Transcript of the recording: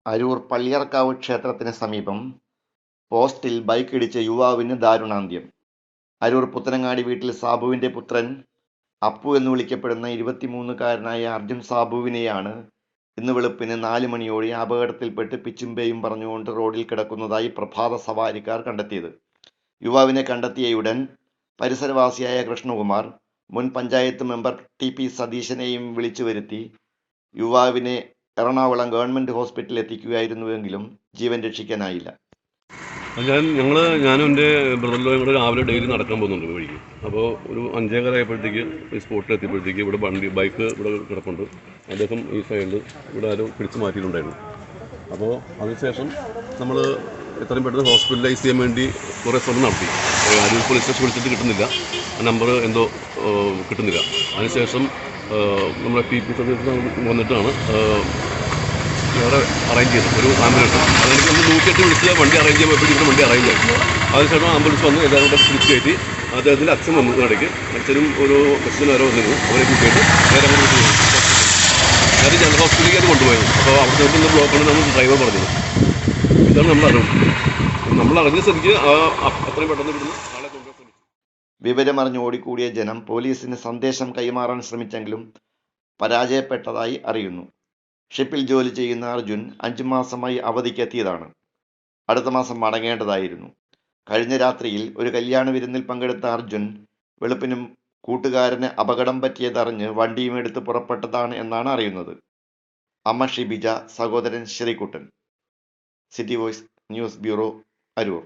അരൂർ പള്ളിയർക്കാവ് ക്ഷേത്രത്തിന് സമീപം പോസ്റ്റിൽ ബൈക്കിടിച്ച് യുവാവിന് ദാരുണാന്ത്യം. അരൂർ പുത്തനങ്ങാടി വീട്ടിൽ സാബുവിന്റെ പുത്രൻ അപ്പു എന്ന് വിളിക്കപ്പെടുന്ന 23-കാരനായ അർജുൻ സാബുവിനെയാണ് ഇന്ന് വെളുപ്പിന് 4 മണിയോടെ അപകടത്തിൽപ്പെട്ട് പിച്ചും പേയും പറഞ്ഞുകൊണ്ട് റോഡിൽ കിടക്കുന്നതായി പ്രഭാത സവാരിക്കാർ കണ്ടെത്തിയത്. യുവാവിനെ കണ്ടെത്തിയയുടൻ പരിസരവാസിയായ കൃഷ്ണകുമാർ മുൻ പഞ്ചായത്ത് മെമ്പർ ടി പി സതീശനെയും വിളിച്ചു വരുത്തി യുവാവിനെ എറണാകുളം ഗവൺമെന്റ് ഹോസ്പിറ്റലിൽ എത്തിക്കുകയായിരുന്നുവെങ്കിലും ജീവൻ രക്ഷിക്കാനായില്ല. ഞാനും എൻ്റെ ബ്രദറിലും കൂടെ രാവിലെ ഡെയിലി നടക്കാൻ പോകുന്നുണ്ട് വഴിക്ക്. അപ്പോൾ ഒരു 5:15 ആയപ്പോഴത്തേക്ക് ഈ സ്പോട്ടിൽ എത്തിയപ്പോഴത്തേക്ക് ഇവിടെ ബൈക്ക് ഇവിടെ കിടപ്പുണ്ട്. അദ്ദേഹം ഈ സൈഡിൽ ഇവിടെ ആരും പിടിച്ചു മാറ്റിയിട്ടുണ്ടായിരുന്നു. അപ്പോൾ അതിനുശേഷം നമ്മൾ എത്രയും പെട്ടെന്ന് ഹോസ്പിറ്റലൈസ് ചെയ്യാൻ വേണ്ടി കുറേ ശ്രമം നടത്തി. അരൂർ പോലീസ് സ്റ്റേഷൻ വിളിച്ചിട്ട് കിട്ടുന്നില്ല, നമ്പർ എന്തോ കിട്ടുന്നില്ല. അതിനുശേഷം നമ്മുടെ ടി പി സർവീസ് വന്നിട്ടാണ് വേറെ അറേഞ്ച് ചെയ്തു ഒരു ആംബുലൻസ്. അതായത് നമ്മൾ 108 വിളിച്ച് വണ്ടി അറേഞ്ച് ചെയ്യുമ്പോൾ ഇവിടെ വണ്ടി അറേഞ്ച് ആയി. അതിനുശേഷം ആംബുലൻസ് വന്ന് എല്ലാവരും കൂടെ പിടിച്ച് കയറ്റി അദ്ദേഹത്തിൻ്റെ അച്ഛൻ വന്നു ഇടയ്ക്ക്. അച്ഛനും ഒരു ബസ്സിന് വരെ വന്നിരുന്നു. അവരെ കൂട്ടിയിട്ട് നേരെ അങ്ങോട്ട് നേരെ ജനറൽ ഹോസ്പിറ്റലിലേക്ക് അത് കൊണ്ടുപോയത്. അപ്പോൾ അവിടുത്തെ നിന്ന് ബ്ലോക്ക് ഉണ്ടെന്നാണ് ഡ്രൈവർ പറഞ്ഞത്. ഇതാണ് നമ്മൾ അറിഞ്ഞ സ്ഥിതിക്ക് അത്രയും പെട്ടെന്ന് ഇവിടുന്ന് ആളെ കൊണ്ടുപോയി. വിവരമറിഞ്ഞ് ഓടിക്കൂടിയ ജനം പോലീസിന് സന്ദേശം കൈമാറാൻ ശ്രമിച്ചെങ്കിലും പരാജയപ്പെട്ടതായി അറിയുന്നു. ഷിപ്പിൽ ജോലി ചെയ്യുന്ന അർജുൻ 5 മാസമായി അവധിക്കെത്തിയതാണ്. അടുത്ത മാസം മടങ്ങേണ്ടതായിരുന്നു. കഴിഞ്ഞ രാത്രിയിൽ ഒരു കല്യാണ വിരുന്നിൽ പങ്കെടുത്ത അർജുൻ വെളുപ്പിനും കൂട്ടുകാരന് അപകടം പറ്റിയതറിഞ്ഞ് വണ്ടിയും എടുത്ത് പുറപ്പെട്ടതാണ് എന്നാണ് അറിയുന്നത്. അമ്മ ഷിബിജ, സഹോദരൻ Sreekuttan. City voice news bureau, Aroor.